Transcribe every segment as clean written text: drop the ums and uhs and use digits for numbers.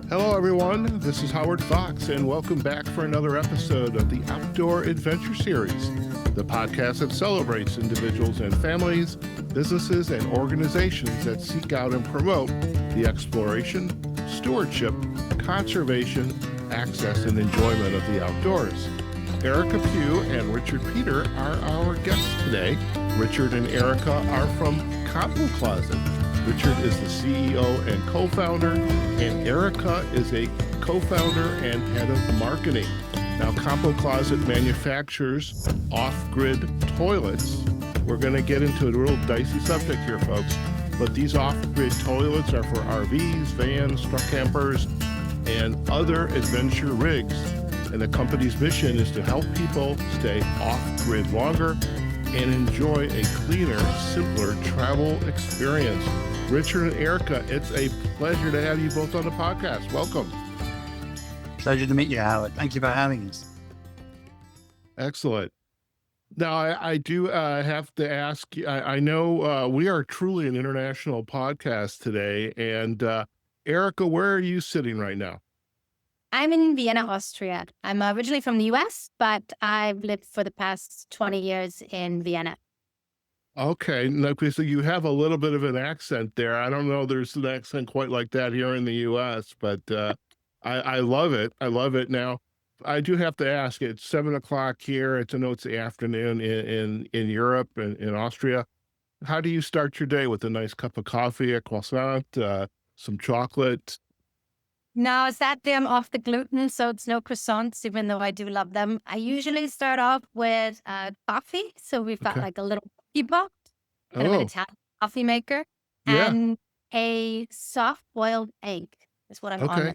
Hello, everyone. This is Howard Fox, and welcome back for another episode of the Outdoor Adventure Series, the podcast that celebrates individuals and families, businesses, and organizations that seek out and promote the exploration, stewardship, conservation, access, and enjoyment of the outdoors. Erica Pugh and Richard Peter are our guests today. Richard and Erica are from CompoCloset. Richard is the CEO and co-founder, and Erica is a co-founder and head of marketing. Now, CompoCloset manufactures off-grid toilets. We're going to get into a real dicey subject here, folks, but these off-grid toilets are for RVs, vans, truck campers, and other adventure rigs. And the company's mission is to help people stay off-grid longer and enjoy a cleaner, simpler travel experience. Richard and Erica, it's a pleasure to have you both on the podcast. Welcome. Pleasure to meet you, Howard. Thank you for having us. Excellent. Now, I do have to ask, I know we are truly an international podcast today. And Erica, where are you sitting right now? I'm in Vienna, Austria. I'm originally from the US, but I've lived for the past 20 years in Vienna. Okay, so you have a little bit of an accent there. I don't know there's an accent quite like that here in the US, but I love it. I love it. Now, I do have to ask, it's 7:00 here. I know it's the afternoon in Europe and in Austria. How do you start your day? With a nice cup of coffee, a croissant, some chocolate? Now, sadly, I'm off the gluten, so it's no croissants, even though I do love them. I usually start off with coffee. So we've got like a little coffee pot, kind of an Italian coffee maker, and a soft-boiled egg is what I'm on.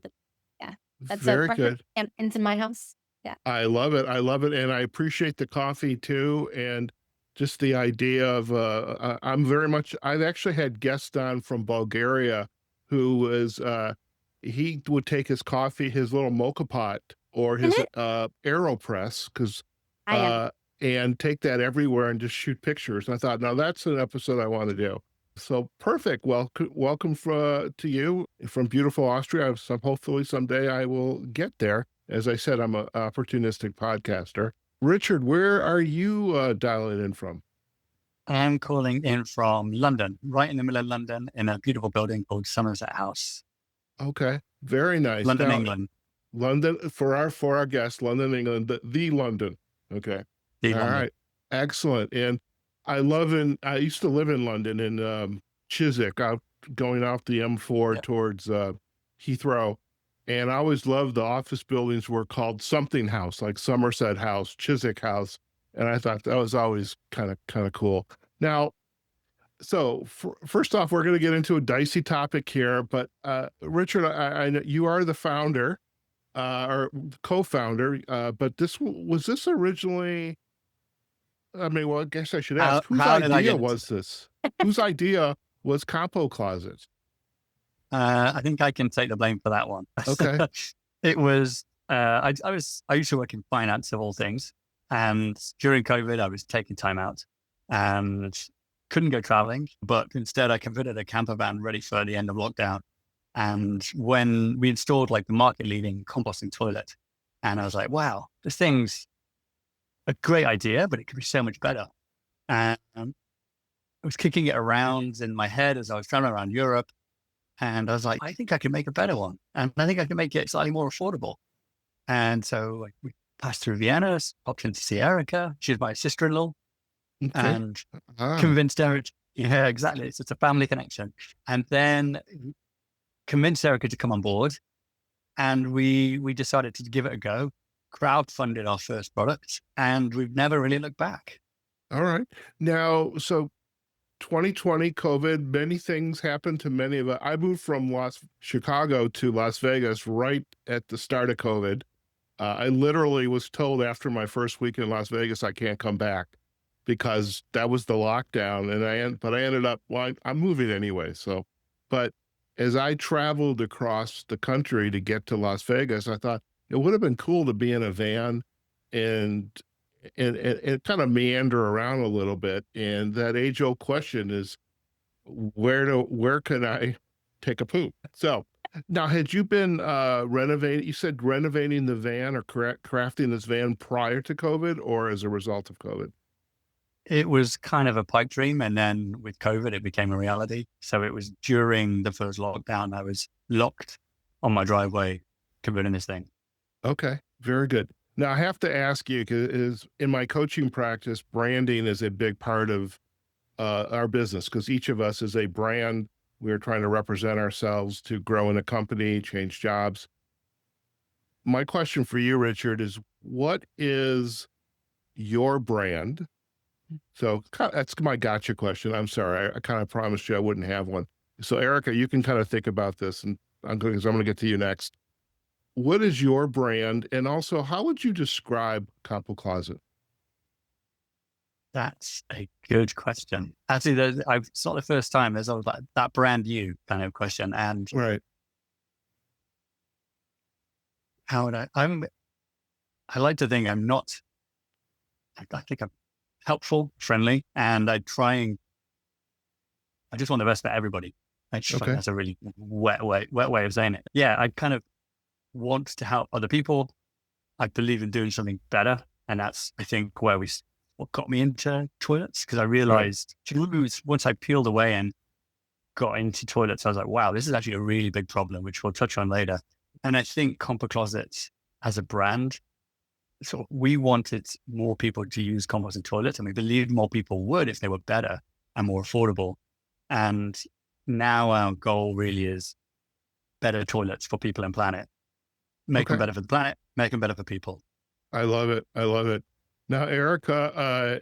Yeah, that's very good. Into my house. Yeah, I love it. I love it, and I appreciate the coffee too, and just the idea of I've actually had guests on from Bulgaria who was he would take his coffee, his little mocha pot or his AeroPress, and take that everywhere and just shoot pictures. And I thought, now that's an episode I want to do. So perfect. Well, welcome to you from beautiful Austria. So hopefully someday I will get there. As I said, I'm an opportunistic podcaster. Richard, where are you dialing in from? I'm calling in from London, right in the middle of London, in a beautiful building called Somerset House. Okay, very nice. London, England. London, for our guests, London, England, the London. Okay. All right. Excellent. And I used to live in London in Chiswick, going off the M4 towards Heathrow. And I always loved the office buildings were called something house, like Somerset House, Chiswick House. And I thought that was always kind of cool. Now, so first off, we're going to get into a dicey topic here, but Richard, I know you are the founder or co-founder, but was this originally, I guess I should ask, whose idea was this? Whose idea was CompoCloset? I think I can take the blame for that one. Okay. It was, I used to work in finance of all things. And during COVID, I was taking time out and couldn't go traveling, but instead I converted a camper van ready for the end of lockdown. And when we installed like the market leading composting toilet, and I was like, wow, this thing's a great idea, but it could be so much better. And I was kicking it around in my head as I was traveling around Europe. And I was like, I think I can make a better one. And I think I can make it slightly more affordable. And so we passed through Vienna, popped in to see Erica. She's my sister-in-law. Okay. And convinced Erica. Yeah, exactly. It's a family connection. And then convinced Erica to come on board. And we decided to give it a go, crowdfunded our first product, and we've never really looked back. All right. Now, so 2020 COVID, many things happened to many of us. I moved from Chicago to Las Vegas right at the start of COVID. I literally was told after my first week in Las Vegas, I can't come back because that was the lockdown. But I ended up, I'm moving anyway. So, but as I traveled across the country to get to Las Vegas, I thought it would have been cool to be in a van and kind of meander around a little bit. And that age-old question is, where can I take a poop? So Now, had you been renovating? You said renovating the van or crafting this van prior to COVID, or as a result of COVID? It was kind of a pipe dream. And then with COVID, it became a reality. So it was during the first lockdown, I was locked on my driveway converting this thing. Okay, very good. Now, I have to ask you, because in my coaching practice, branding is a big part of our business, because each of us is a brand. We're trying to represent ourselves to grow in a company, change jobs. My question for you, Richard, is what is your brand? So that's my gotcha question. I'm sorry. I kind of promised you I wouldn't have one. So Erica, you can kind of think about this, and I'm going to get to you next. What is your brand? And also, how would you describe CompoCloset? That's a good question. Actually, it's not the first time there's always that brand new kind of question. And Right. how would I like to think I'm not, I think I'm helpful, friendly, and I just want the best for everybody. I just think Okay. that's a really wet way of saying it. Yeah, I kind of want to help other people. I believe in doing something better. And that's, I think, what got me into toilets, because I realized once I peeled away and got into toilets, I was like, wow, this is actually a really big problem, which we'll touch on later. And I think CompoCloset as a brand, so we wanted more people to use composting toilets, and we believed more people would if they were better and more affordable. And now our goal really is better toilets for people and planet. Make them better for the planet, make them better for people. I love it. I love it. Now, Erica,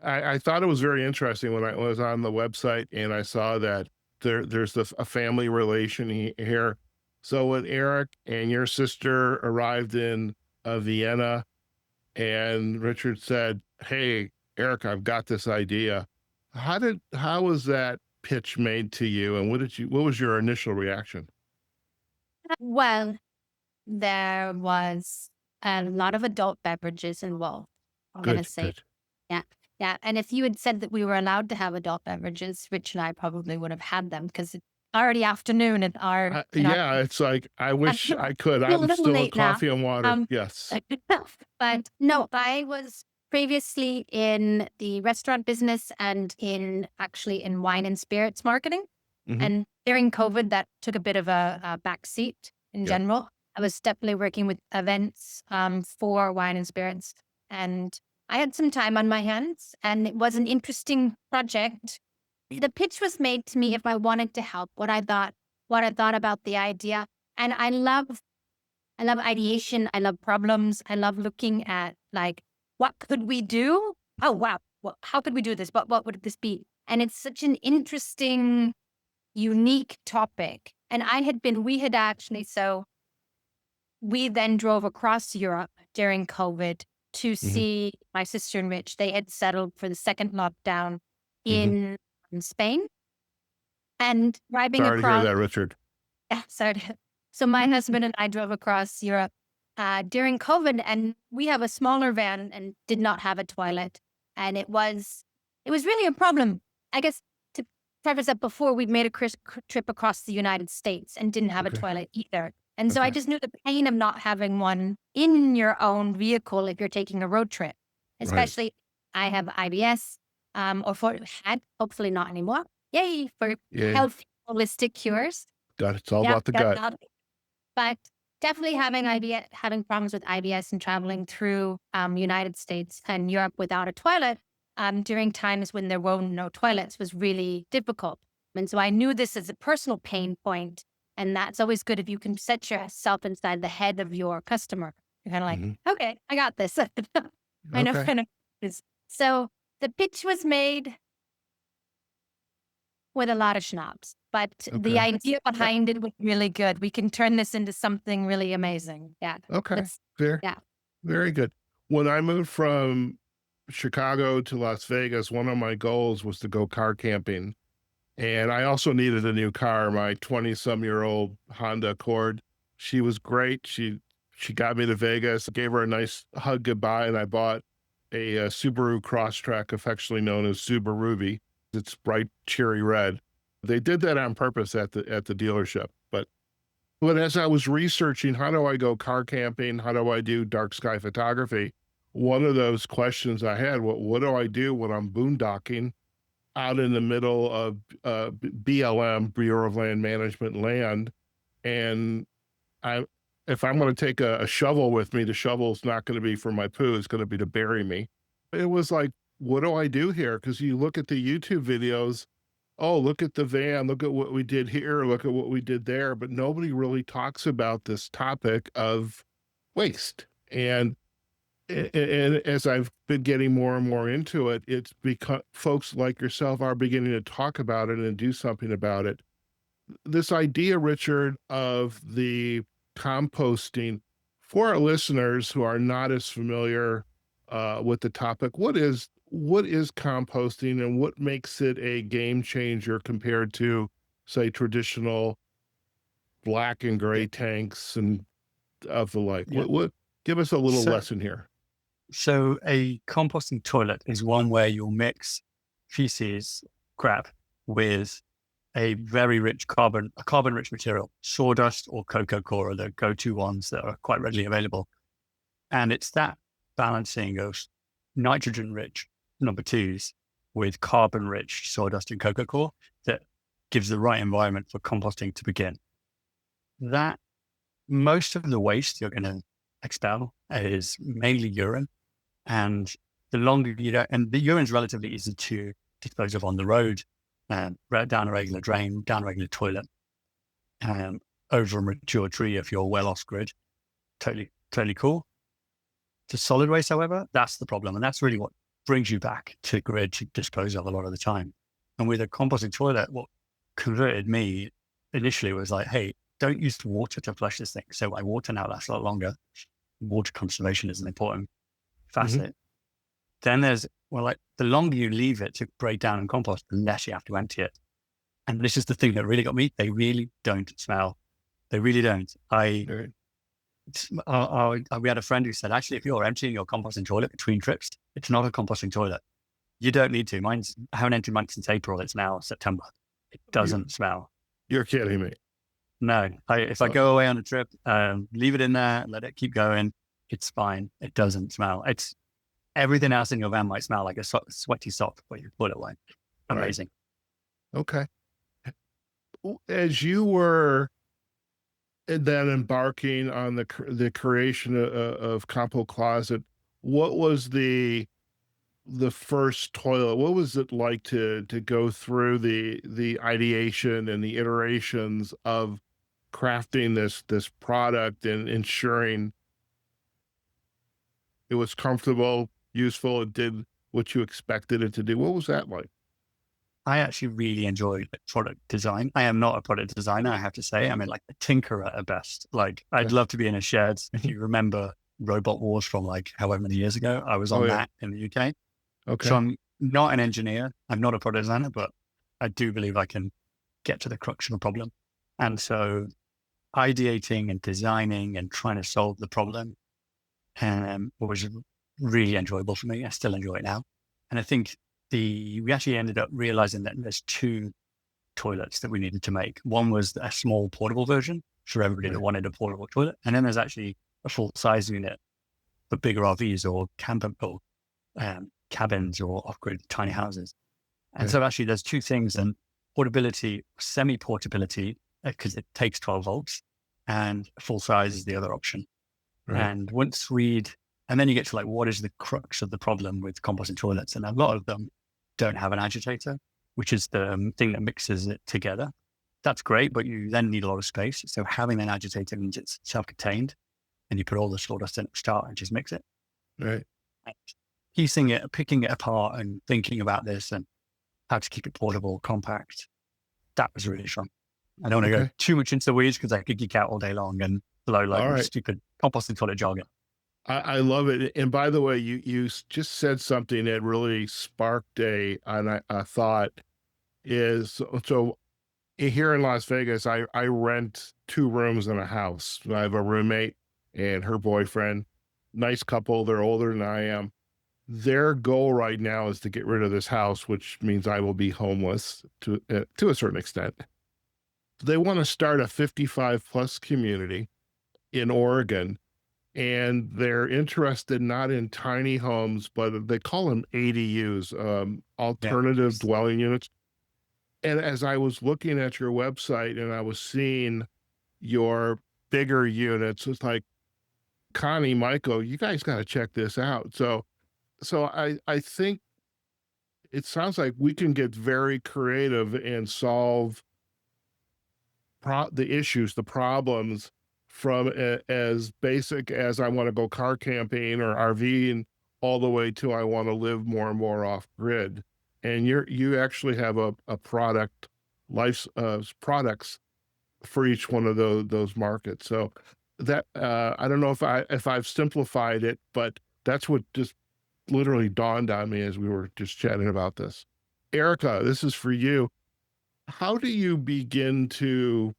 I thought it was very interesting when I was on the website and I saw that there's a family relation here. So when Eric and your sister arrived in Vienna, and Richard said, "Hey, Eric, I've got this idea." How was that pitch made to you, and what was your initial reaction? Well, there was a lot of adult beverages involved. I'm going to Good, say, good. yeah, yeah. And if you had said that we were allowed to have adult beverages, Rich and I probably would have had them, because it's already afternoon in our, Yeah, it's like, I wish I could. a I'm little still in late now. coffee and water. Yes. But no, I was previously in the restaurant business and actually in wine and spirits marketing. Mhm. And during COVID, that took a bit of a backseat in Yep. general. I was definitely working with events for wine and spirits. And I had some time on my hands, and it was an interesting project. The pitch was made to me if I wanted to help, what I thought about the idea. And I love ideation. I love problems. I love looking at, like, what could we do? Oh, wow. Well, how could we do this? What would this be? And it's such an interesting, unique topic. And we then drove across Europe during COVID to see my sister and Rich. They had settled for the second lockdown in Spain. And driving Sorry to hear across, that, Richard. so my husband and I drove across Europe during COVID, and we have a smaller van and did not have a toilet. And it was really a problem. I guess to preface that, before, we'd made a trip across the United States and didn't have a Okay. toilet either. And so I just knew the pain of not having one in your own vehicle if you're taking a road trip. Especially, I have IBS, had, hopefully not anymore. Yay, for Yeah. healthy, holistic cures. It's all Yeah, about the gut. But definitely having problems with IBS and traveling through United States and Europe without a toilet during times when there were no toilets was really difficult. And so I knew this as a personal pain point. And that's always good if you can set yourself inside the head of your customer. You're kind of like, okay, I got this. I know Okay. kind of this. So the pitch was made with a lot of schnapps, but the Okay. idea behind it was really good. We can turn this into something really amazing. Yeah. Okay. Very, Yeah. very good. When I moved from Chicago to Las Vegas, one of my goals was to go car camping. And I also needed a new car. My 20-some-year-old Honda Accord, she was great. She got me to Vegas, gave her a nice hug goodbye, and I bought a Subaru Crosstrek, affectionately known as Subarubi. It's bright cherry red. They did that on purpose at the dealership. But But as I was researching, how do I go car camping? How do I do dark sky photography? One of those questions I had, what do I do when I'm boondocking out in the middle of BLM, Bureau of Land Management land? And if I'm going to take a shovel with me, the shovel's not going to be for my poo, it's going to be to bury me. It was like, what do I do here? Because you look at the YouTube videos, oh, look at the van, look at what we did here, look at what we did there, but nobody really talks about this topic of waste. And as I've been getting more and more into it, it's because folks like yourself are beginning to talk about it and do something about it. This idea, Richard, of the composting, for our listeners who are not as familiar with the topic, what is composting and what makes it a game changer compared to, say, traditional black and gray tanks and of the like? Yeah. What give us a little lesson here. So a composting toilet is one where you'll mix feces, crap, with a very rich carbon-rich material. Sawdust or cocoa coir are the go-to ones that are quite readily available. And it's that balancing of nitrogen-rich number twos with carbon-rich sawdust and cocoa coir that gives the right environment for composting to begin. That most of the waste you're going to expel is mainly urine, and the longer you don't, and the urine's relatively easy to dispose of on the road, down a regular drain, down a regular toilet, over a mature tree if you're well off grid. Totally cool. To solid waste, however, that's the problem, and that's really what brings you back to grid to dispose of a lot of the time. And with a composting toilet, what converted me initially was like, hey, don't use water to flush this thing. So my water now lasts a lot longer. Water conservation is an important facet. Then there's, like the longer you leave it to break down and compost, the less you have to empty it. And this is the thing that really got me. They really don't smell. They really don't. We had a friend who said, actually, if you're emptying your composting toilet between trips, it's not a composting toilet. You don't need to. I haven't emptied mine since April. It's now September. It doesn't smell. You're kidding me. No. If I go away on a trip, leave it in there, let it keep going, it's fine. It doesn't smell. It's everything else in your van might smell like a sweaty sock, but you put it away. Amazing. Right. Okay. As you were then embarking on the creation of CompoCloset, what was the first toilet? What was it like to go through the ideation and the iterations of crafting this product and ensuring it was comfortable, useful, it did what you expected it to do? What was that like? I actually really enjoyed product design. I am not a product designer, I have to say. I'm like a tinkerer at best. Like I'd love to be in a shed. If you remember Robot Wars from like however many years ago, I was on that in the UK. Okay. So I'm not an engineer. I'm not a product designer, but I do believe I can get to the crux of the problem. And so ideating and designing and trying to solve the problem was really enjoyable for me. I still enjoy it now. And I think we actually ended up realizing that there's two toilets that we needed to make. One was a small portable version for everybody that wanted a portable toilet. And then there's actually a full size unit for bigger RVs or cabins or off-grid tiny houses. And so actually there's two things, and portability, semi-portability, because it takes 12 volts, and full size is the other option. Right. And and then you get to like, what is the crux of the problem with composting toilets? And a lot of them don't have an agitator, which is the thing that mixes it together. That's great, but you then need a lot of space. So having an agitator means it's self-contained, and you put all the sawdust in at the start and just mix it. Right. And piecing it, picking it apart and thinking about this and how to keep it portable, compact. That was really fun. I don't want to go too much into the weeds because I could geek out all day long and blow like stupid composting toilet jargon. I love it. And by the way, you just said something that really sparked a thought is, so here in Las Vegas, I rent 2 rooms in a house. I have a roommate and her boyfriend, nice couple. They're older than I am. Their goal right now is to get rid of this house, which means I will be homeless to a certain extent. they want to start a 55 plus community in Oregon, and they're interested not in tiny homes, but they call them ADUs, alternative dwelling units. And as I was looking at your website and I was seeing your bigger units, it's like, Connie, Michael, you guys got to check this out. So I think it sounds like we can get very creative and solve the issues, the problems from as basic as I want to go car camping or RVing all the way to I want to live more and more off grid. And you actually have a product products for each one of those markets. So that I don't know if I've simplified it, but that's what just literally dawned on me as we were just chatting about this. Erica, this is for you. How do you begin to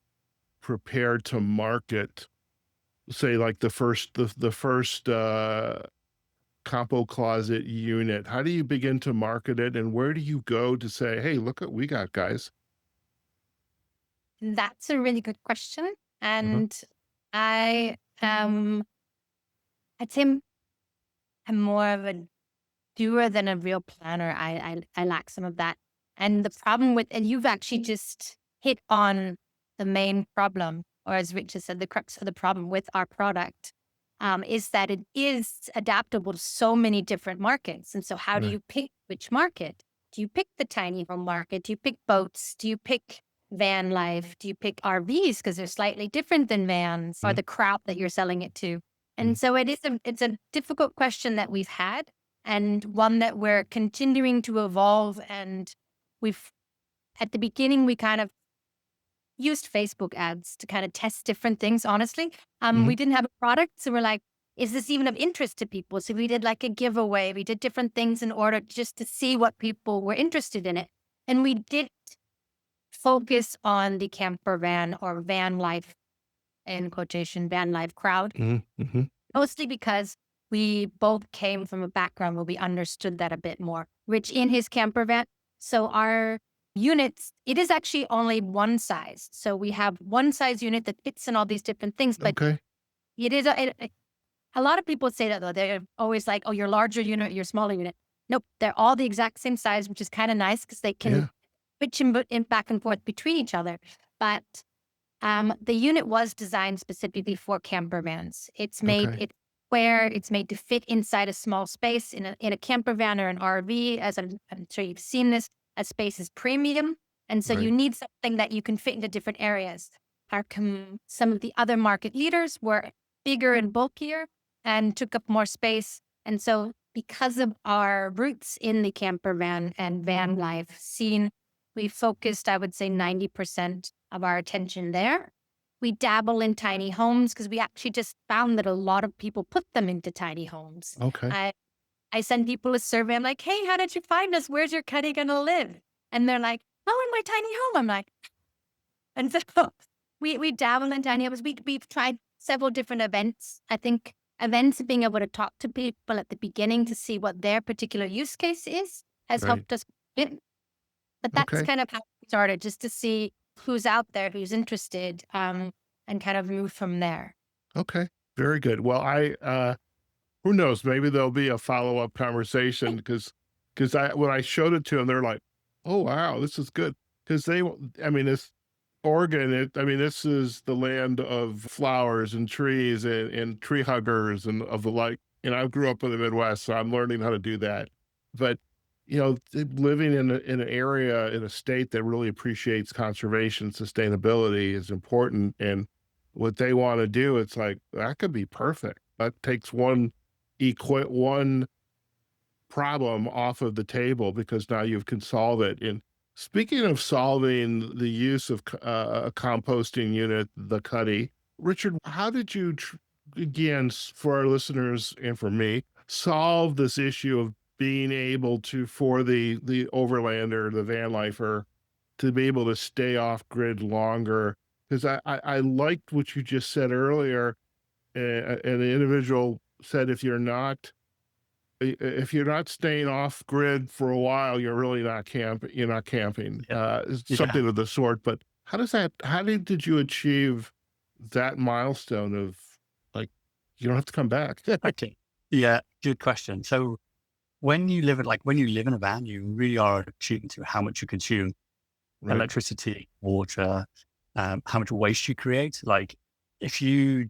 prepare to market, say, like the first CompoCloset unit? How do you begin to market it, and where do you go to say, hey, look what we got, guys? That's a really good question. And I'd say I'm more of a doer than a real planner. I lack some of that. And the problem and you've actually just hit on the main problem, or as Richard said, the crux of the problem with our product, is that it is adaptable to so many different markets. And so how do you pick which market? Do you pick the tiny home market? Do you pick boats? Do you pick van life? Do you pick RVs because they're slightly different than vans, or the crowd that you're selling it to? And so it's a difficult question that we've had, and one that we're continuing to evolve. And at the beginning, we kind of used Facebook ads to kind of test different things, honestly. We didn't have a product, so we're like, is this even of interest to people? So we did like a giveaway. We did different things in order just to see what people were interested in it. And we did focus on the camper van or van life, in quotation, van life crowd, mostly because we both came from a background where we understood that a bit more. Rich in his camper van. So our units, it is actually only one size. So we have one size unit that fits in all these different things, but it is a lot of people say that though. They're always like, oh, your larger unit, your smaller unit. Nope, they're all the exact same size, which is kind of nice because they can switch in back and forth between each other. But the unit was designed specifically for camper vans. It's made it's made to fit inside a small space in a camper van or an RV. As I'm sure you've seen this, a space is premium, and so you need something that you can fit into different areas. Some of the other market leaders were bigger and bulkier and took up more space, and so because of our roots in the camper van and van life scene, we focused, I would say, 90% of our attention there. We dabble in tiny homes because we actually just found that a lot of people put them into tiny homes. I send people a survey. I'm like, hey, how did you find us? Where's your Cuddy going to live? And they're like, oh, in my tiny home. I'm like, and so we dabble in tiny homes. We've tried several different events. I think events, being able to talk to people at the beginning to see what their particular use case is, has helped us. But that's kind of how we started, just to see who's out there, who's interested, and kind of move from there. Okay, very good. Well, who knows, maybe there'll be a follow-up conversation because when I showed it to them, they're like, oh, wow, this is good. Because it's Oregon, this is the land of flowers and trees and tree huggers and of the like. And I grew up in the Midwest, so I'm learning how to do that. But living in an area, in a state that really appreciates conservation, sustainability is important. And what they want to do, it's like, that could be perfect. That takes one problem off of the table because now you can solve it. And speaking of solving the use of a composting unit, the Cuddy, Richard, how did you, again, for our listeners and for me, solve this issue of being able to, for the overlander, the van lifer, to be able to stay off grid longer? Because I liked what you just said earlier, and the individual said, if you're not staying off grid for a while, you're really not camping. You're not camping, something of the sort. But Did you achieve that milestone of like, you don't have to come back? Okay. Yeah, good question. So when you live in a van, you really are attuned to how much you consume Right. electricity, water, how much waste you create. Like if you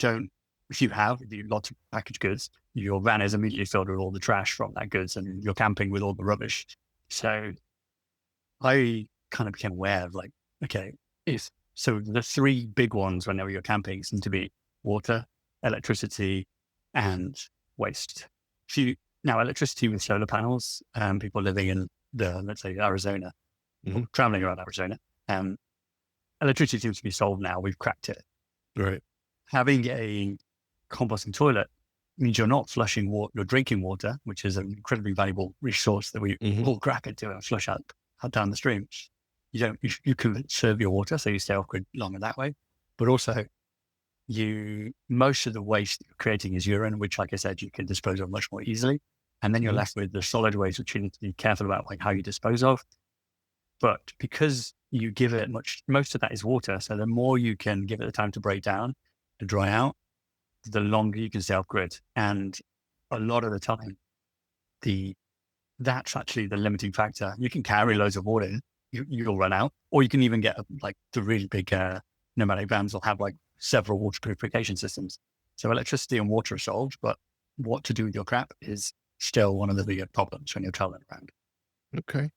have lots of packaged goods, your van is immediately filled with all the trash from that goods and you're camping with all the rubbish. So I kind of became aware of like, okay, so the three big ones whenever you're camping seem to be water, electricity, and waste. Now electricity with solar panels, people living in let's say Arizona, or traveling around Arizona, electricity seems to be solved now. We've cracked it. Right. Having a composting toilet means you're not flushing your drinking water, which is an incredibly valuable resource that we all crack into and flush out down the stream. You can serve your water, so you stay off grid longer that way. But also, most of the waste you're creating is urine, which, like I said, you can dispose of much more easily. And then you're left with the solid waste, which you need to be careful about, like how you dispose of. But because you give it most of that is water, so the more you can give it the time to break down, to dry out, the longer you can stay off grid. And a lot of the time, that's actually the limiting factor. You can carry loads of water, you'll run out, or you can even get like the really big nomadic vans will have like several water purification systems. So electricity and water are solved, but what to do with your crap is still one of the bigger problems when you're traveling around. Okay.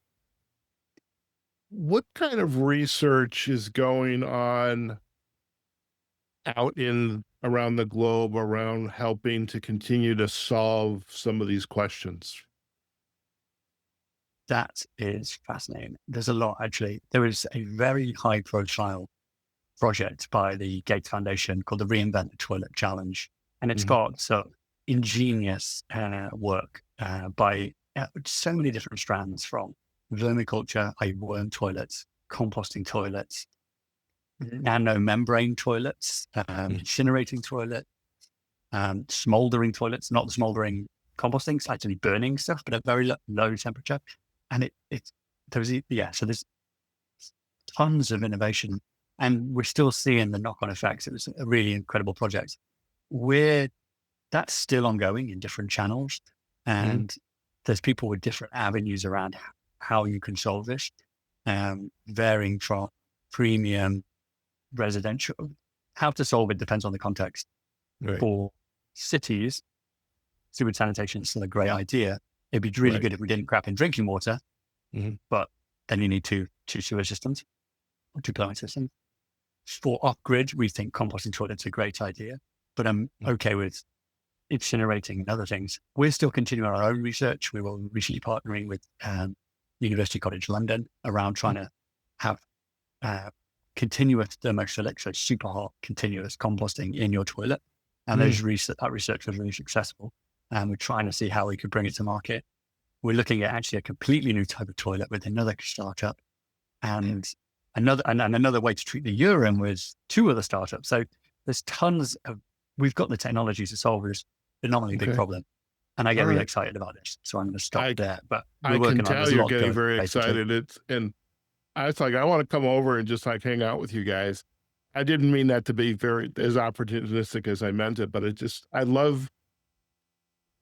What kind of research is going on around the globe around helping to continue to solve some of these questions? That is fascinating. There's a lot, actually. There is a very high profile project by the Gates Foundation called the Reinvent the Toilet Challenge. And it's got some ingenious work by so many different strands, from vermiculture, worm toilets, composting toilets, nano membrane toilets, incinerating toilets, smoldering toilets, not the smoldering composting, it's actually burning stuff, but at very low temperature. And so there's tons of innovation, and we're still seeing the knock-on effects. It was a really incredible project. That's still ongoing in different channels, and there's people with different avenues around how you can solve this, varying from premium, residential. How to solve it depends on the context. Right. For cities, sewage sanitation is still a great idea. It'd be really good if we didn't crap in drinking water, but then you need two sewage systems, or two plumbing systems. For off-grid, we think composting toilets are a great idea, but I'm okay with incinerating and other things. We're still continuing our own research. We were recently partnering with University College London around trying to have continuous thermophilic, so super hot, continuous composting in your toilet. And that research was really successful. And we're trying to see how we could bring it to market. We're looking at actually a completely new type of toilet with another startup, and another way to treat the urine with two other startups. So there's we've got the technology to solve this phenomenally big problem. And I get really excited about this. So I'm going to stop there. But I can tell you're getting very excited. And I was like, I want to come over and just like hang out with you guys. I didn't mean that to be as opportunistic as I meant it, but I love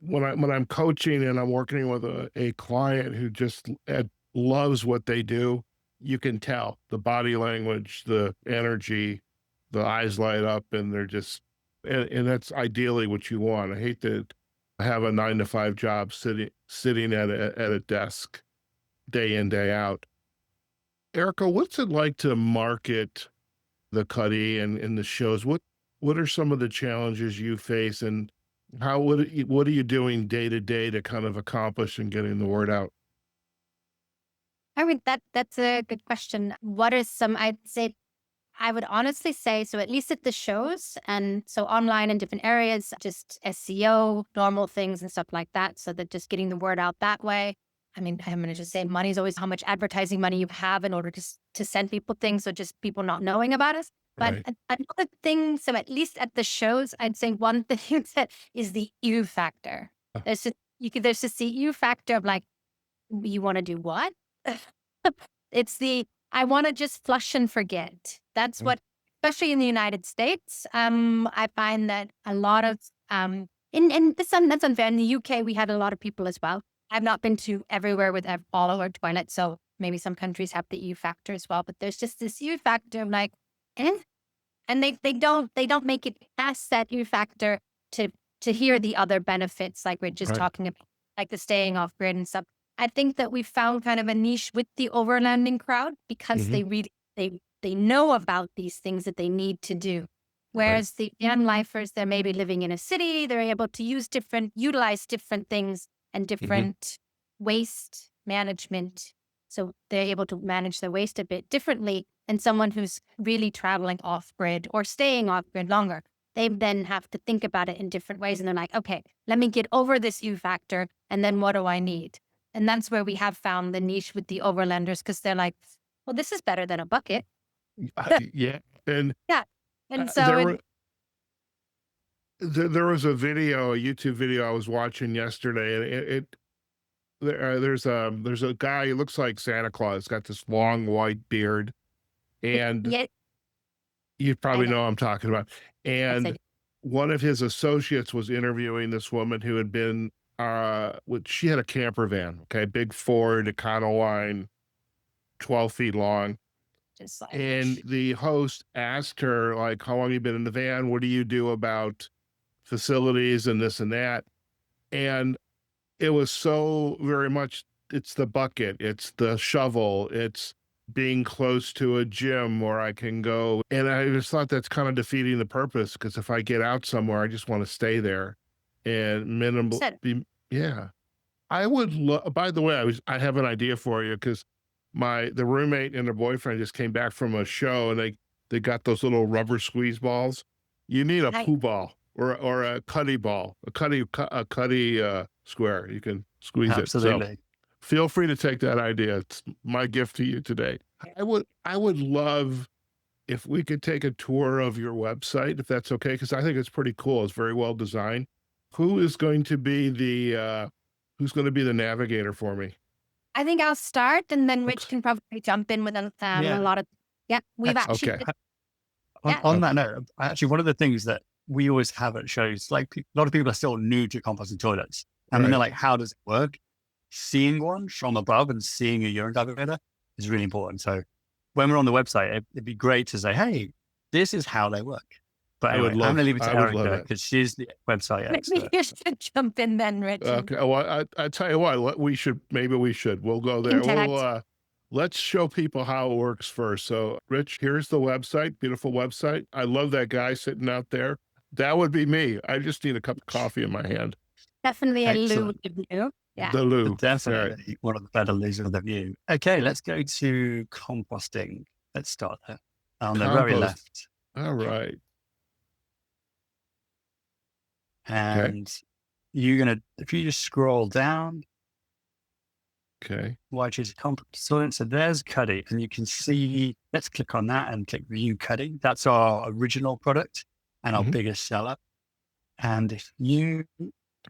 when I'm coaching and I'm working with a client who just loves what they do. You can tell the body language, the energy, the eyes light up, and they're just, and that's ideally what you want. I hate to have a 9-to-5 job sitting at a desk day in, day out. Erica, what's it like to market the Cuddy and the shows? What are some of the challenges you face, and what are you doing day to day to kind of accomplish and getting the word out? I mean, that's a good question. What are some, I would honestly say, so at least at the shows, and so online in different areas, just SEO, normal things and stuff like that. So that just getting the word out that way. I mean, I'm going to just say money is always how much advertising money you have in order to send people things, so just people not knowing about us. But another thing, so at least at the shows, I'd say one thing that is the you factor. There's just the you factor of like, you want to do what? It's the, I want to just flush and forget. That's what, especially in the United States, I find that a lot of, that's unfair. In the UK, we had a lot of people as well. I've not been to everywhere with all of our toilets, so maybe some countries have the U factor as well, but there's just this U factor of like, and they don't make it past that U factor to hear the other benefits, like we're just talking about, like the staying off grid and stuff. I think that we found kind of a niche with the overlanding crowd because they know about these things that they need to do. Whereas the young lifers, they're maybe living in a city, they're able to utilize different things and different waste management. So they're able to manage their waste a bit differently than someone who's really traveling off grid or staying off grid longer. They then have to think about it in different ways. And they're like, okay, let me get over this U factor. And then what do I need? And that's where we have found the niche with the overlanders, because they're like, well, this is better than a bucket. Yeah. And And so there was a YouTube video I was watching yesterday, and there's a guy, he looks like Santa Claus, got this long white beard, and you probably know what I'm talking about. And one of his associates was interviewing this woman who had been, she had a camper van, big Ford Econoline, 12 feet long. And the host asked her, like, how long have you been in the van? What do you do about facilities and this and that? And it was so very much, it's the bucket, it's the shovel, it's being close to a gym where I can go. And I just thought that's kind of defeating the purpose, because if I get out somewhere, I just want to stay there and minimal. I would by the way, I have an idea for you, because the roommate and her boyfriend just came back from a show, and they got those little rubber squeeze balls. You need a Pooh ball or a Cuddy ball, a Cuddy square. You can squeeze it. Absolutely. So feel free to take that idea. It's my gift to you today. I would love if we could take a tour of your website, if that's okay, because I think it's pretty cool. It's very well designed. Who's going to be the navigator for me? I think I'll start, and then Rich can probably jump in with a lot of. We've actually. On that note, actually, one of the things that we always have at shows, like a lot of people are still new to composting toilets, and then they're like, "How does it work?" Seeing one from above and seeing a urine diverter is really important. So when we're on the website, it'd be great to say, "Hey, this is how they work." But anyway, I'm going to leave it to Erica, because she's the website expert. You should jump in then, Rich. Okay. Well, I tell you what, maybe we should. We'll go there. Let's show people how it works first. So, Rich, here's the website. Beautiful website. I love that guy sitting out there. That would be me. I just need a cup of coffee in my hand. Definitely a loo view. Yeah. The loo. Definitely one of the better loos of the view. Okay, let's go to composting. Let's start there on the very left. All right. And if you just scroll down, which is composting. So there's Cuddy, and you can see, let's click on that and click View Cuddy. That's our original product and our biggest seller. And if you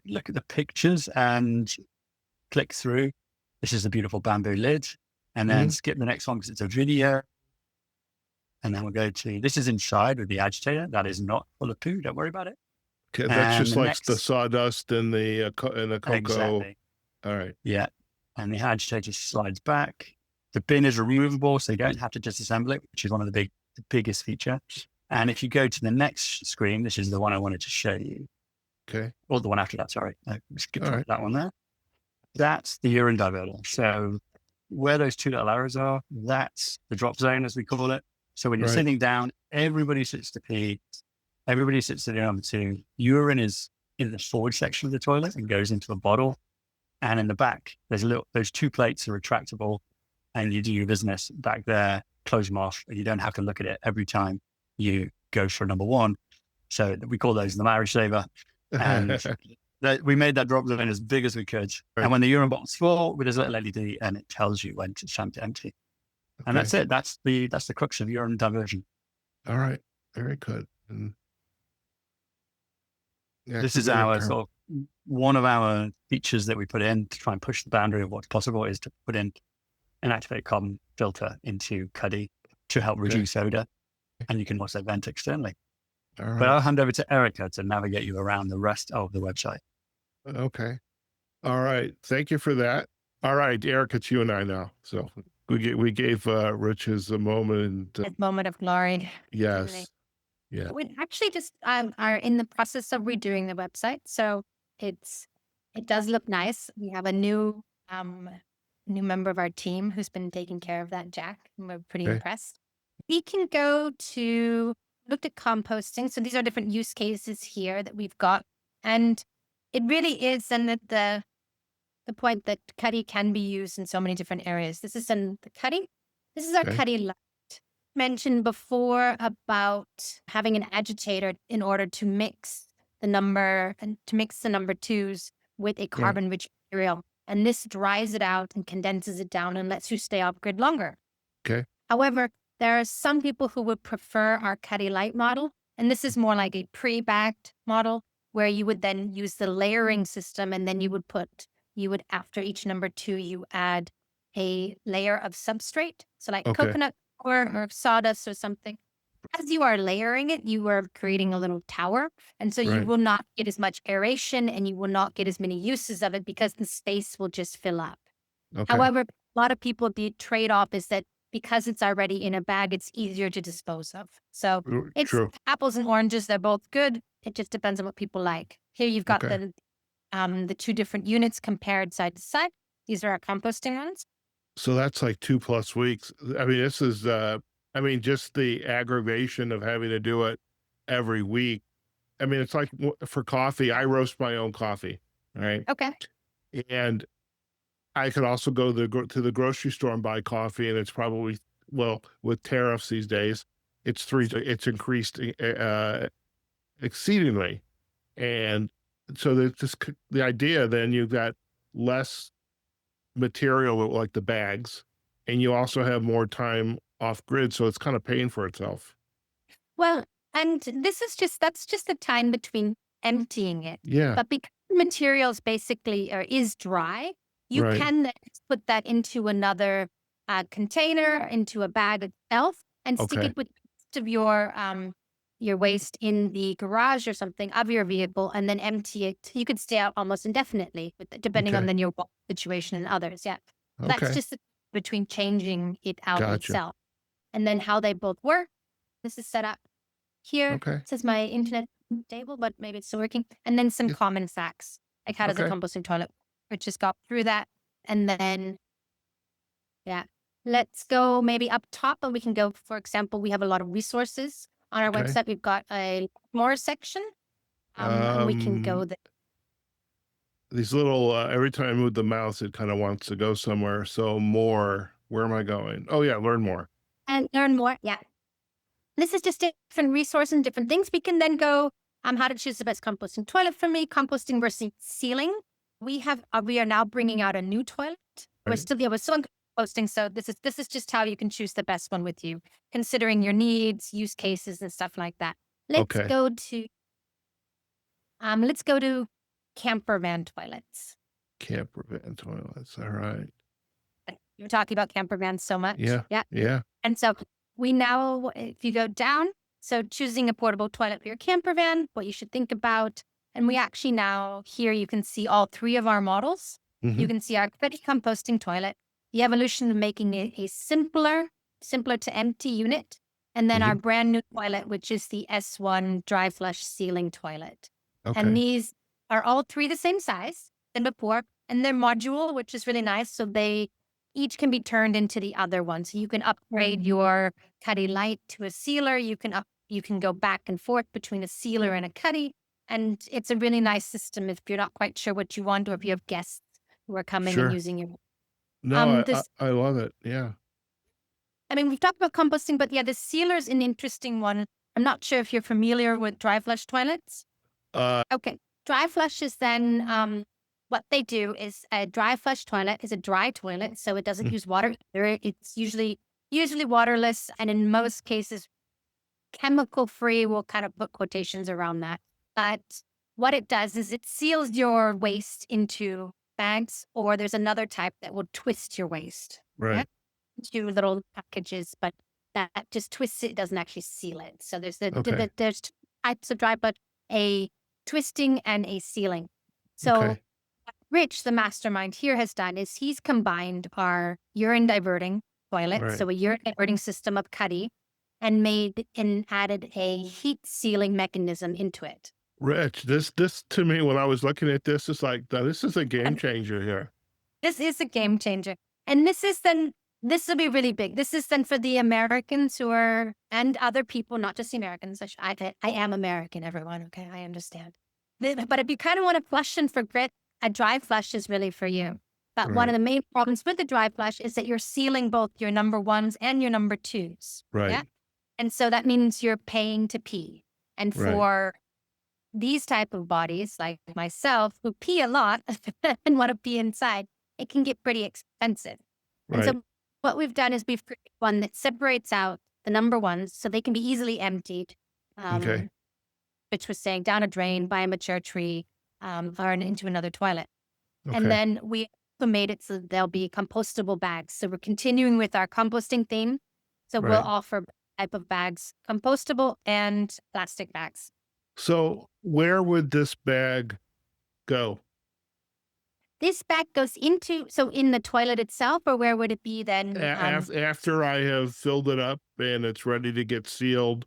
look at the pictures and click through, this is a beautiful bamboo lid, and then skip the next one because it's a video. And then we'll go to, this is inside with the agitator. That is not full of poo. Don't worry about it. Okay, that's just like the sawdust and the cocoa. Exactly. All right. Yeah. And the agitator slides back. The bin is removable, so you don't have to disassemble it, which is one of the biggest features. And if you go to the next screen, this is the one I wanted to show you. Okay. Or the one after that, sorry. I skipped that one there. That's the urine diverter. So where those two little arrows are, that's the drop zone, as we call it. So when you're sitting down, everybody sits to pee. Everybody sits down to urine is in the forward section of the toilet and goes into a bottle. And in the back, those two plates are retractable, and you do your business back there, close them off, and you don't have to look at it every time you go for number one. So we call those the marriage saver. And we made that drop zone as big as we could. And when the urine bottle's full, with this little LED, and it tells you when it's time to empty. And that's it. That's the crux of urine diversion. All right. Very good. This is our one of our features that we put in to try and push the boundary of what's possible, is to put in inactivated carbon filter into Cuddy to help reduce odor. And you can also vent externally. All right. But I'll hand over to Erica to navigate you around the rest of the website. Okay. All right. Thank you for that. All right, Erica, it's you and I now. So we gave Rich his moment. A moment of glory. Yes. Yeah. We actually just are in the process of redoing the website, so it does look nice. We have a new member of our team who's been taking care of that, Jack, and we're pretty impressed. We can go to looked at composting. So these are different use cases here that we've got, and it really is then the point that Cuddy can be used in so many different areas. This is in the Cuddy. This is our Cuddy Light. Mentioned before about having an agitator in order to mix the number twos with a carbon-rich material. And this dries it out and condenses it down and lets you stay off grid longer. Okay. However, there are some people who would prefer our Cuddy Light model. And this is more like a pre-bagged model where you would then use the layering system, and then you would after each number two, you add a layer of substrate. So like coconut or sawdust or something. As you are layering it, you are creating a little tower. And so you will not get as much aeration and you will not get as many uses of it because the space will just fill up. However, a lot of people, the trade-off is that because it's already in a bag, it's easier to dispose of. So it's apples and oranges. They're both good. It just depends on what people like. Here you've got the two different units compared side to side. These are our composting ones. So that's like 2+ weeks. I mean, this is, just the aggravation of having to do it every week. I mean, it's like for coffee, I roast my own coffee, right? Okay. And I could also go to the grocery store and buy coffee, and it's probably, well, with tariffs these days, it's increased exceedingly. And so the idea then you've got less material like the bags, and you also have more time off grid, so it's kind of paying for itself. Well, and that's just the time between emptying it. Yeah. But because the materials basically is dry, you can then put that into another container, into a bag itself, and stick it with the rest of your waste in the garage or something of your vehicle, and then empty it. You could stay out almost indefinitely, depending on then your situation and others. Yeah, that's just between changing it out itself, and then how they both work. This is set up here. It says my internet stable, but maybe it's still working. And then some common facts, like how does a composting toilet? We just got through that, and then let's go maybe up top, and we can go. For example, we have a lot of resources. On our website, we've got a more section, and we can go there. These little, every time I move the mouse, it kind of wants to go somewhere. So more, where am I going? Oh yeah, learn more. And learn more, This is just different resources and different things. We can then go, how to choose the best composting toilet for me, composting versus sealing. We are now bringing out a new toilet. We're still on composting, so this is just how you can choose the best one with you, considering your needs, use cases, and stuff like that. Let's go to camper van toilets. Camper van toilets. All right. You're talking about camper vans so much. Yeah. And so we now, if you go down, so choosing a portable toilet for your camper van, what you should think about. And we actually now, here you can see all three of our models. You can see our Cuddy composting toilet, the evolution of making it a simpler to empty unit, and then our brand new toilet, which is the S1 dry flush sealing toilet. And these are all three the same size than before, and they're modular, which is really nice. So they each can be turned into the other one. So you can upgrade your Cuddy Light to a sealer. You can go back and forth between a sealer and a Cuddy. And it's a really nice system if you're not quite sure what you want, or if you have guests who are coming and using your. No, I love it. Yeah. I mean, we've talked about composting, but the sealer is an interesting one. I'm not sure if you're familiar with dry flush toilets. Dry flush is then what they do is a dry flush toilet is a dry toilet, so it doesn't use water either. It's usually waterless, and in most cases, chemical free. We'll kind of put quotations around that. But what it does is it seals your waste into bags, or there's another type that will twist your waste. Right. Yeah? 2 little packages, but that just twists it. It doesn't actually seal it. So there's Okay. there's 2 types of dry, but a twisting and a sealing. So Okay. what Rich, the mastermind here, has done is he's combined our urine diverting toilet, Right. so a urine diverting system of Cuddy, and added a heat sealing mechanism into it. Rich, this to me, when I was looking at this, it's like, now this is a game changer here. This is a game changer. And this will be really big. This is then for the Americans and other people, not just the Americans. I am American, everyone. Okay. I understand. But if you kind of want to flush and forget, a dry flush is really for you. But one of Right. the main problems with the dry flush is that you're sealing both your number 1s and your number 2s. Right. Yeah. And so that means you're paying to pee. And Right. for these type of bodies, like myself, who pee a lot and want to pee inside, it can get pretty expensive. And Right. so what we've done is we've created one that separates out the number 1s so they can be easily emptied, Okay. which was saying down a drain, by a mature tree, or into another toilet. And Okay. then we also made it so they'll be compostable bags. So we're continuing with our composting theme. So we'll Right. offer type of bags, compostable and plastic bags. So where would this bag go? This bag goes in the toilet itself, or where would it be then? After I have filled it up and it's ready to get sealed,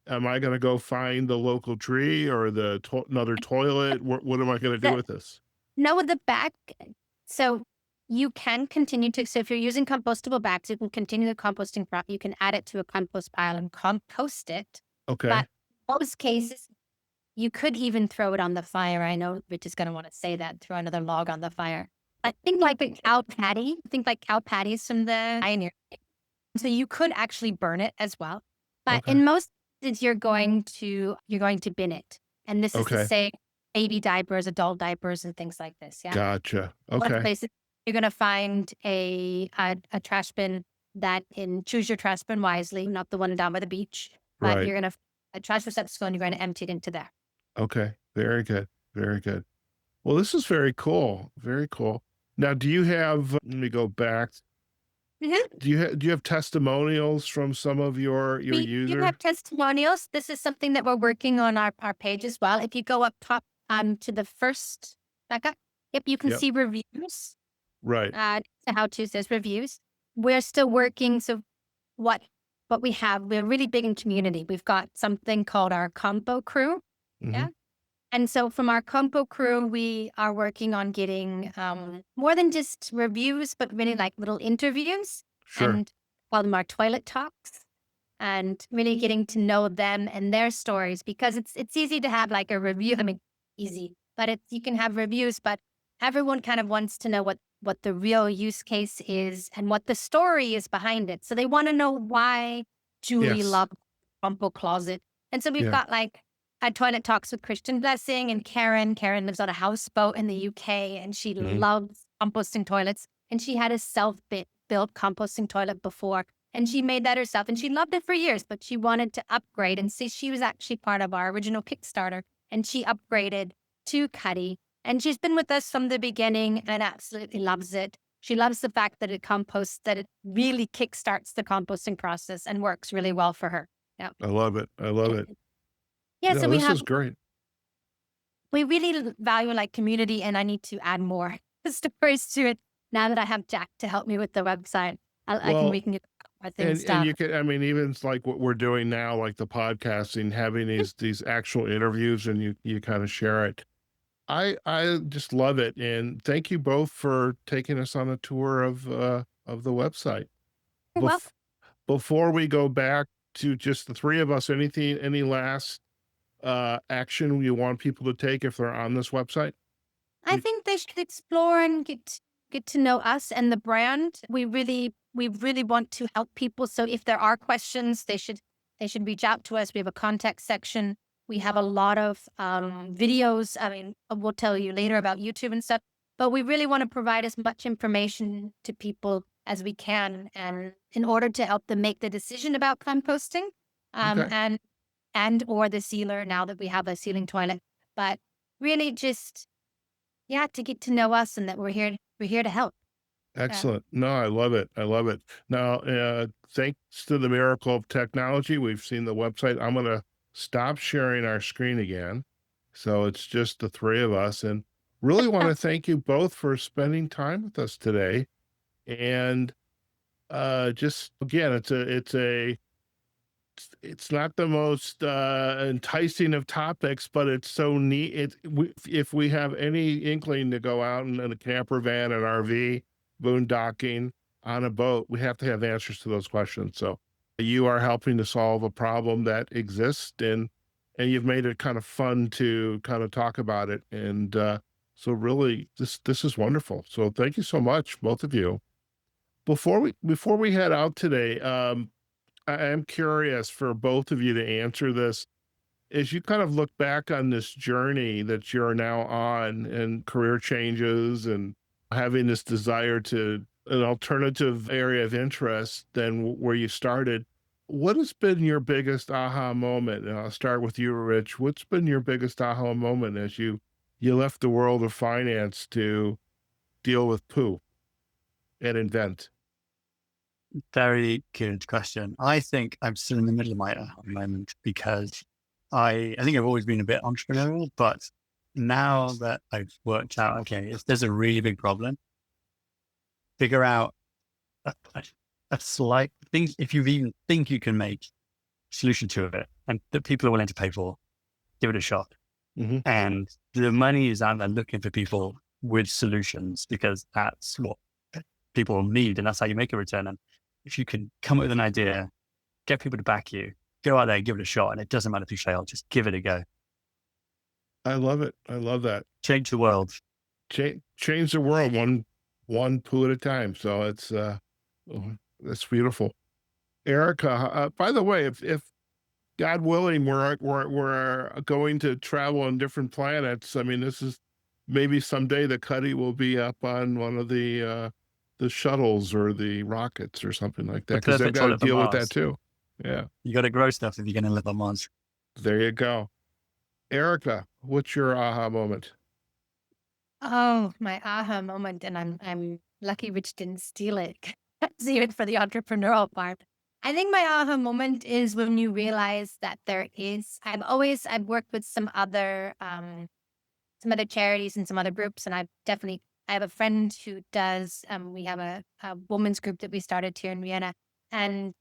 am I going to go find the local tree or another toilet? What am I going to do The with this? No, the bag. So you can continue to. So if you're using compostable bags, you can continue the composting process. You can add it to a compost pile and compost it. Okay. But in most cases, you could even throw it on the fire. I know Rich is going to want to say that, throw another log on the fire. I think like a cow patty. I think like cow patties from the pioneer. So you could actually burn it as well. But Okay. in most cases, you're going to bin it. And this is to Okay. say baby diapers, adult diapers, and things like this. Yeah. Gotcha. Most Okay. places you're going to find a trash bin choose your trash bin wisely, not the one down by the beach, but Right. you're going to a trash receptacle and you're going to empty it into there. Okay. Very good. Very good. Well, this is very cool. Very cool. Now, do you have, let me go back. Mhm. Do you have testimonials from some of your We do users? have testimonials. This is something that we're working on our page as well. If you go up top to the first back up, yep, you can Yep. see reviews. Right. To how to says reviews. We're still working. So what we have, we're really big in community. We've got something called our Compo crew. Mhm. Yeah. And so from our Compo crew, we are working on getting more than just reviews, but really like little interviews, Sure. and call them our toilet talks, and really getting to know them and their stories, because it's easy to have like a review. I mean, easy, but you can have reviews, but everyone kind of wants to know what the real use case is and what the story is behind it. So they want to know why Julie Yes. loved CompoCloset. And so we've Yeah. got like a toilet talks with Christian Blessing and Karen. Karen lives on a houseboat in the UK, and she Mhm. loves composting toilets. And she had a self-built composting toilet before, and she made that herself. And she loved it for years, but she wanted to upgrade. And see, she was actually part of our original Kickstarter, and she upgraded to Cuddy. And she's been with us from the beginning and absolutely loves it. She loves the fact that it really kickstarts the composting process and works really well for her. Yeah. I love it. I love it. Yeah, No, so this is great. we really value like community, and I need to add more stories to it now that I have Jack to help me with the website. We can get more things And done. you can, I mean, even like what we're doing now, like the podcasting, having these actual interviews, and you kind of share it. I just love it, and thank you both for taking us on a tour of the website. You're welcome. Before we go back to just the three of us, any last action you want people to take if they're on this website? I think they should explore and get to know us and the brand. We really want to help people. So if there are questions, they should reach out to us. We have a contact section. We have a lot of videos. I mean, we'll tell you later about YouTube and stuff. But we really want to provide as much information to people as we can, and in order to help them make the decision about composting, Okay. and or the sealer, now that we have a sealing toilet. But really just, yeah, to get to know us and that we're here to help. Excellent. No, I love it. I love it. Now, thanks to the miracle of technology, we've seen the website. I'm going to stop sharing our screen again. So it's just the three of us. And really want to thank you both for spending time with us today. And just again, it's not the most enticing of topics, but it's so neat. If we have any inkling to go out in a camper van, an RV, boondocking, on a boat, we have to have answers to those questions. So you are helping to solve a problem that exists, and you've made it kind of fun to kind of talk about it. And so really, this is wonderful. So thank you so much, both of you. Before we head out today, I am curious for both of you to answer this. As you kind of look back on this journey that you're now on and career changes and having this desire to an alternative area of interest than where you started, what has been your biggest aha moment? And I'll start with you, Rich. What's been your biggest aha moment as you left the world of finance to deal with poo and invent? Very good question. I think I'm still in the middle of my moment because I think I've always been a bit entrepreneurial, but now that I've worked out, okay, if there's a really big problem, figure out a slight thing, if you even think you can make a solution to it and that people are willing to pay for, give it a shot. Mm-hmm. And the money is out there looking for people with solutions because that's what people need and that's how you make a return. And if you can come up with an idea, get people to back you, go out there, give it a shot, and it doesn't matter if you fail, just give it a go. I love it. I love that. Change the world. Change the world one poo at a time. So it's that's beautiful. Erica, by the way, if God willing, we're going to travel on different planets. I mean, this is maybe someday the Cuddy will be up on one of the shuttles or the rockets or something like that, because they've got to deal with that too. Yeah. You got to grow stuff if you're going to live on Mars. There you go. Erica, what's your aha moment? Oh, my aha moment, and I'm lucky Rich didn't steal it. Even for the entrepreneurial part. I think my aha moment is when you realize that I've worked with some other charities and some other groups, and I have a friend who does, we have a women's group that we started here in Vienna, and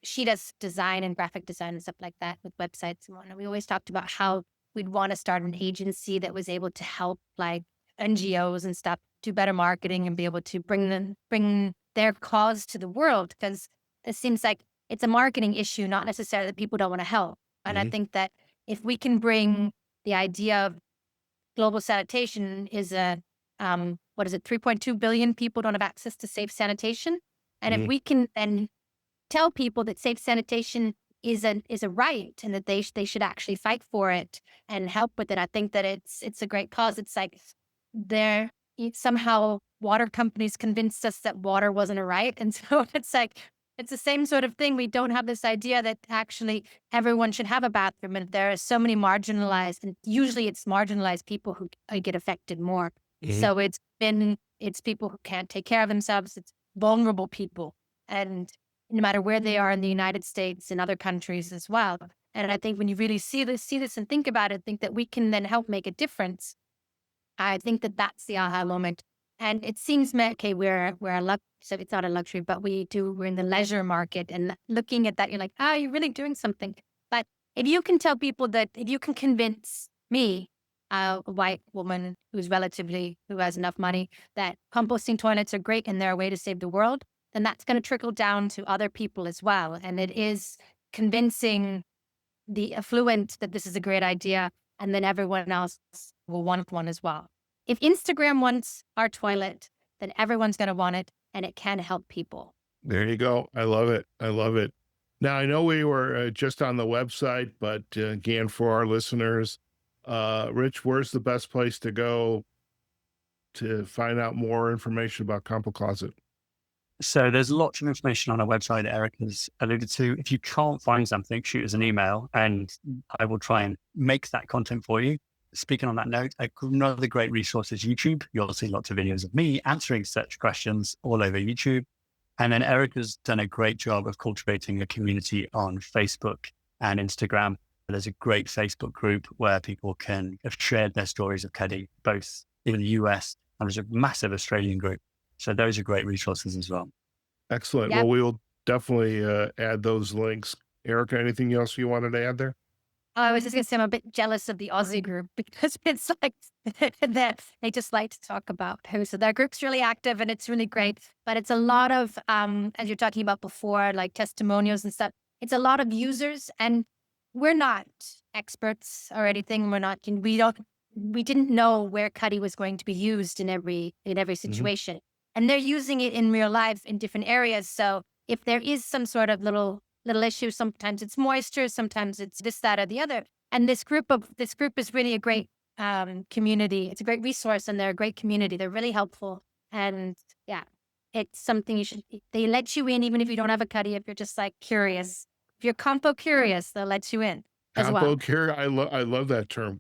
she does design and graphic design and stuff like that with websites and whatnot. We always talked about how we'd want to start an agency that was able to help like NGOs and stuff do better marketing and be able to bring their cause to the world, because it seems like it's a marketing issue, not necessarily that people don't want to help. And I think that if we can bring the idea of global sanitation is 3.2 billion people don't have access to safe sanitation. And if we can then tell people that safe sanitation is a right and that they should actually fight for it and help with it, I think that it's a great cause. It's like somehow water companies convinced us that water wasn't a right. And so it's like, it's the same sort of thing. We don't have this idea that actually everyone should have a bathroom, and there are so many marginalized, and usually it's marginalized people who get affected more. So it's people who can't take care of themselves. It's vulnerable people. And no matter where they are in the United States and other countries as well. And I think when you really see this and think about it, think that we can then help make a difference. I think that that's the aha moment. And it seems, okay, we're so it's not a luxury, but we're in the leisure market, and looking at that, you're like, you're really doing something. But if you can tell people that, if you can convince me, a white woman who has enough money, that composting toilets are great and they're a way to save the world, then that's going to trickle down to other people as well. And it is convincing the affluent that this is a great idea, and then everyone else will want one as well. If Instagram wants our toilet, then everyone's going to want it, and it can help people. There you go. I love it. I love it. Now, I know we were just on the website, but again, for our listeners, Rich, where's the best place to go to find out more information about CompoCloset? So there's lots of information on our website that Eric has alluded to. If you can't find something, shoot us an email and I will try and make that content for you. speaking on that note, another great resource is YouTube. You'll see lots of videos of me answering such questions all over YouTube. And then Erica's done a great job of cultivating a community on Facebook and Instagram. There's a great Facebook group where people can have shared their stories of cutting, both in the US, and there's a massive Australian group. So those are great resources as well. Excellent. Yep. Well, we will definitely add those links. Erica, anything else you wanted to add there? I was just going to say I'm a bit jealous of the Aussie group because it's like that they just like to talk about who. So their group's really active and it's really great. But it's a lot of, as you're talking about before, like testimonials and stuff. It's a lot of users, and we're not experts or anything. We didn't know where Cuddy was going to be used in every situation, and they're using it in real life in different areas. So if there is some sort of little issue, sometimes it's moisture, sometimes it's this, that, or the other. And this group is really a great community. It's a great resource, and they're a great community. They're really helpful, and yeah, it's something they let you in even if you don't have a Cuddy. If you're just like curious, if you're compo curious, they'll let you in. I love that term,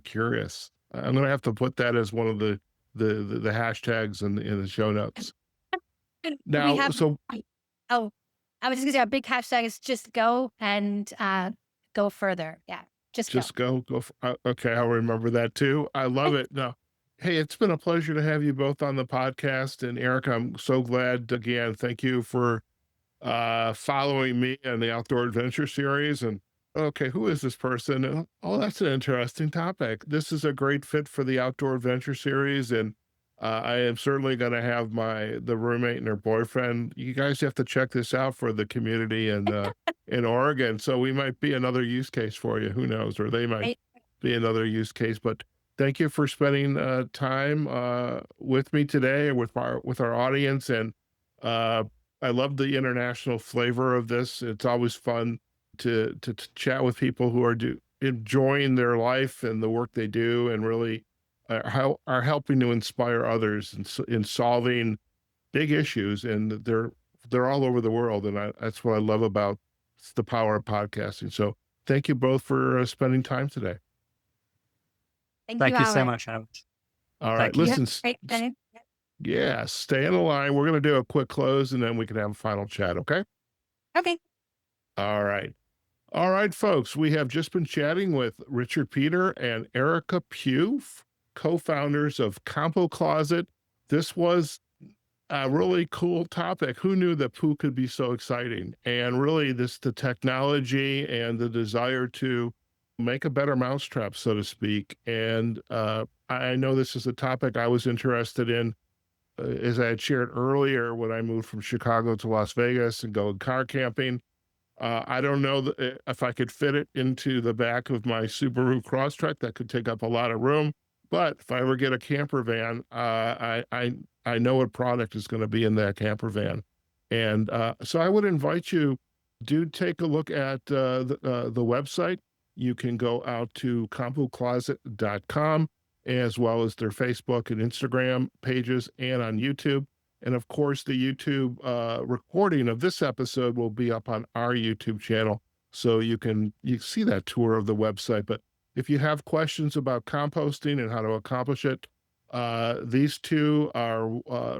curious. I'm going to have to put that as one of the hashtags in the show notes. Now, I was just going to say our big hashtag is just go and go further. Yeah, just go. Okay, I'll remember that too. I love it. Now, hey, it's been a pleasure to have you both on the podcast. And Erica, I'm so glad again. Thank you for following me on the Outdoor Adventure series. And okay, who is this person? Oh, that's an interesting topic. This is a great fit for the Outdoor Adventure series. And I am certainly going to have the roommate and her boyfriend. You guys have to check this out for the community in Oregon. So we might be another use case for you. Who knows? Or they might be another use case. But thank you for spending time with me today and with our audience. And I love the international flavor of this. It's always fun to chat with people who are enjoying their life and the work they do, and really are helping to inspire others in solving big issues. And they're all over the world, and that's what I love about the power of podcasting. So thank you both for spending time today. Thank you so much, Howard. All right, listen. Yeah, stay on the line. We're going to do a quick close, and then we can have a final chat, okay? Okay. All right, folks. We have just been chatting with Richard Peter and Erica Pugh, co-founders of CompoCloset. This was a really cool topic. Who knew that poo could be so exciting? And really, the technology and the desire to make a better mousetrap, so to speak. And I know this is a topic I was interested in. As I had shared earlier, when I moved from Chicago to Las Vegas and going car camping, I don't know if I could fit it into the back of my Subaru Crosstrek. That could take up a lot of room. But if I ever get a camper van, I know what product is going to be in that camper van. And so I would invite you, do take a look at the website. You can go out to CompoCloset.com, as well as their Facebook and Instagram pages, and on YouTube. And of course, the YouTube recording of this episode will be up on our YouTube channel, so you see that tour of the website. But if you have questions about composting and how to accomplish it, these two are,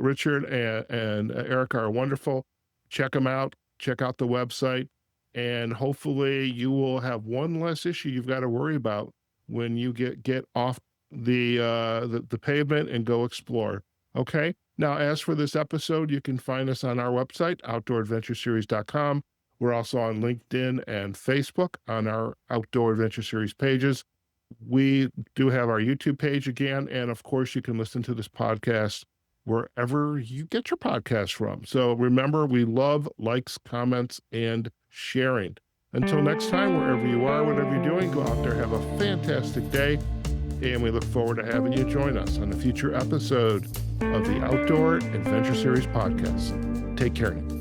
Richard and Erica, are wonderful. Check them out. Check out the website, and hopefully you will have one less issue you've got to worry about when you get off the pavement and go explore. Okay. Now, as for this episode, you can find us on our website, outdooradventureseries.com. We're also on LinkedIn and Facebook on our Outdoor Adventure Series pages. We do have our YouTube page again. And of course, you can listen to this podcast wherever you get your podcast from. So remember, we love likes, comments, and sharing. Until next time, wherever you are, whatever you're doing, go out there, have a fantastic day. And we look forward to having you join us on a future episode of the Outdoor Adventure Series podcast. Take care.